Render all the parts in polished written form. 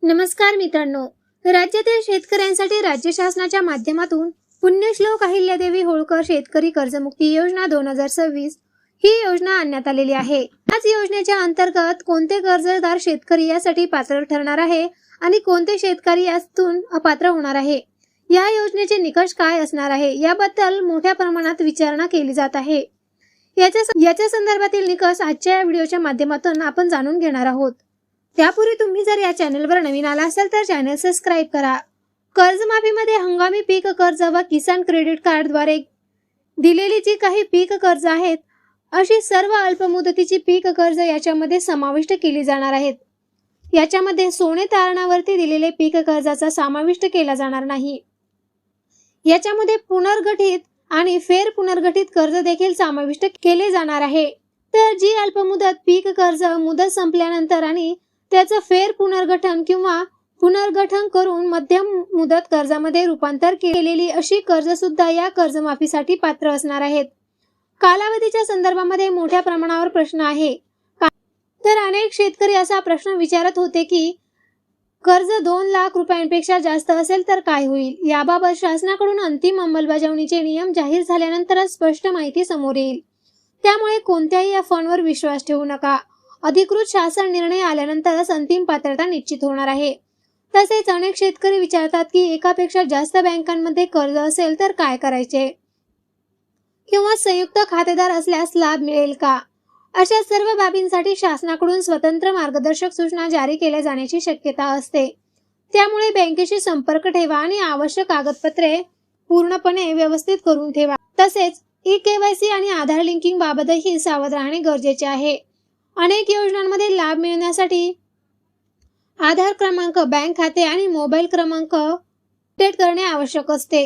नमस्कार मित्रांनो, राज्यातील शेतकऱ्यांसाठी राज्य शासनाच्या माध्यमातून पुण्यश्लोक अहिल्यादेवी होळकर शेतकरी कर्जमुक्ती योजना 2026 ही योजना आणण्यात आलेली आहे। याच योजनेच्या अंतर्गत कोणते कर्जदार शेतकरी यासाठी पात्र ठरणार आहे आणि कोणते शेतकरी यातून अपात्र होणार आहे, या योजनेचे निकष काय असणार आहे याबद्दल मोठ्या प्रमाणात विचारणा केली जात आहे। याच्या संदर्भातील निकष आजच्या या व्हिडिओच्या माध्यमातून आपण जाणून घेणार आहोत। त्यापूर्वी तुम्ही जर या चॅनलवर नवीन आला असाल तर चॅनल सबस्क्राइब करा। कर्जमाफीमध्ये हंगामी पीक कर्ज व किसान क्रेडिट कार्डद्वारे दिलेली जी काही पीक कर्ज आहेत, अशी सर्व अल्पमुदतीची पीक कर्ज याच्यामध्ये समाविष्ट केली जाणार आहेत। याच्यामध्ये सोने तारणावरती दिलेले पीक कर्जाचा समाविष्ट केला जाणार नाही। याच्यामध्ये पुनर्गठित आणि फेर पुनर्गठित कर्ज देखील समाविष्ट केले जाणार आहे। तर जी अल्पमुदत पीक कर्ज मुदत संपल्यानंतर आणि त्याचं फेर पुनर्गठन किंवा पुनर्गठन करून मध्यम मुदत कर्जामध्ये रूपांतर केलेली अशी कर्ज सुद्धा या कर्जमाफीसाठी पात्र असणार आहेत। कालावधीच्या संदर्भामध्ये मोठ्या प्रमाणावर प्रश्न आहे, तर अनेक शेतकरी असा प्रश्न विचारत होते की कर्ज 2 लाख रुपयांपेक्षा जास्त असेल तर काय होईल। याबाबत शासनाकडून अंतिम अंमलबजावणीचे नियम जाहीर झाल्यानंतरच स्पष्ट माहिती समोर येईल। त्यामुळे कोणत्याही या फंडवर विश्वास ठेवू नका। अधिकृत शासन निर्णय आल्यानंतरच अंतिम पात्रता निश्चित होणार आहे। तसेच अनेक शेतकरी विचारतात की एकापेक्षा जास्त बँकांमध्ये कर्ज असेल तर काय करायचे, किंवा संयुक्त खातेदार असल्यास लाभ मिळेल का। अशा सर्व बाबींसाठी शासनाकडून स्वतंत्र मार्गदर्शक सूचना जारी केल्या जाण्याची शक्यता असते। त्यामुळे बँकेशी संपर्क ठेवा आणि आवश्यक कागदपत्रे पूर्णपणे व्यवस्थित करून ठेवा। तसेच ई-केवायसी आणि आधार लिंकिंग बाबतही सावध राहणे गरजेचे आहे। अनेक योजनांमध्ये लाभ मिळण्यासाठी आधार क्रमांक, बँक खाते आणि मोबाईल क्रमांक अपडेट करणे आवश्यक असते।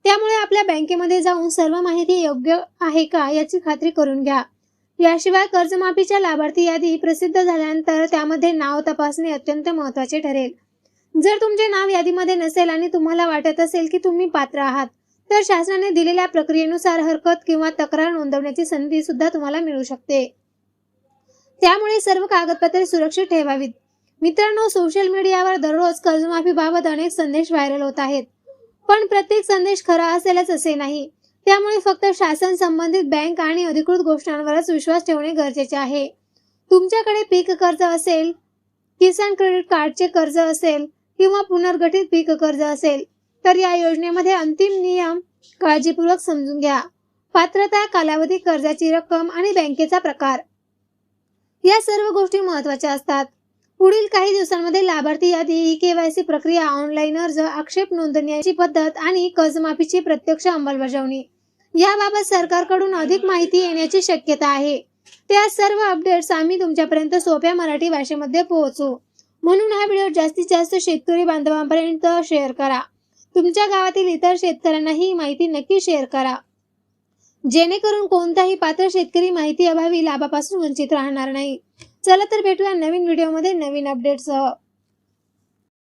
त्यामुळे आपल्या बँकेमध्ये जाऊन सर्व माहिती योग्य आहे का याची खात्री करून घ्या। याशिवाय कर्जमाफीच्या लाभार्थी यादी प्रसिद्ध झाल्यानंतर त्यामध्ये नाव तपासणे अत्यंत महत्त्वाचे ठरेल। जर तुमचे नाव यादीमध्ये नसेल आणि तुम्हाला वाटत असेल की तुम्ही पात्र आहात, तर शासनाने दिलेल्या प्रक्रियेनुसार हरकत किंवा तक्रार नोंदवण्याची संधी सुद्धा तुम्हाला मिळू शकते। त्यामुळे सर्व कागदपत्रे सुरक्षित ठेवावीत। मित्रांनो, सोशल मीडियावर दररोज कर्जमाफीबाबत अनेक संदेश व्हायरल होत आहेत, पण प्रत्येक संदेश खरा असेलच असे नाही। त्यामुळे फक्त शासन संबंधित बँक आणि अधिकृत गोष्टींवरच विश्वास ठेवणे गरजेचे आहे। तुमच्याकडे पीक कर्ज असेल, किसान क्रेडिट कार्डचे कर्ज असेल किंवा पुनर्गठित पीक कर्ज असेल, तर या योजनेमध्ये अंतिम नियम काळजीपूर्वक समजून घ्या। पात्रता, कालावधी, कर्जाची रक्कम आणि बँकेचा प्रकार या सर्व गोष्टी महत्त्वाच्या असतात। पुढील काही दिवसांमध्ये लाभार्थी यादी, ई-केवायसी प्रक्रिया, ऑनलाईन अर्ज, आक्षेप नोंदवण्याची पद्धत आणि कर्जमाफीची प्रत्यक्ष अंमलबजावणी याबाबत सरकारकडून अधिक माहिती येण्याची शक्यता आहे। त्या सर्व अपडेट्स आम्ही तुमच्यापर्यंत सोप्या मराठी भाषेमध्ये पोहोचवू, म्हणून हा व्हिडिओ जास्तीत जास्त शेतकरी बांधवांपर्यंत शेअर करा। तुमच्या गावातील इतर शेतकऱ्यांनाही ही माहिती नक्की शेअर करा, जेणेकरून कोणताही पात्र शेतकरी माहिती अभावी लाभापासून वंचित राहणार नाही। चला तर भेटूया नवीन व्हिडिओमध्ये नवीन अपडेट्ससह।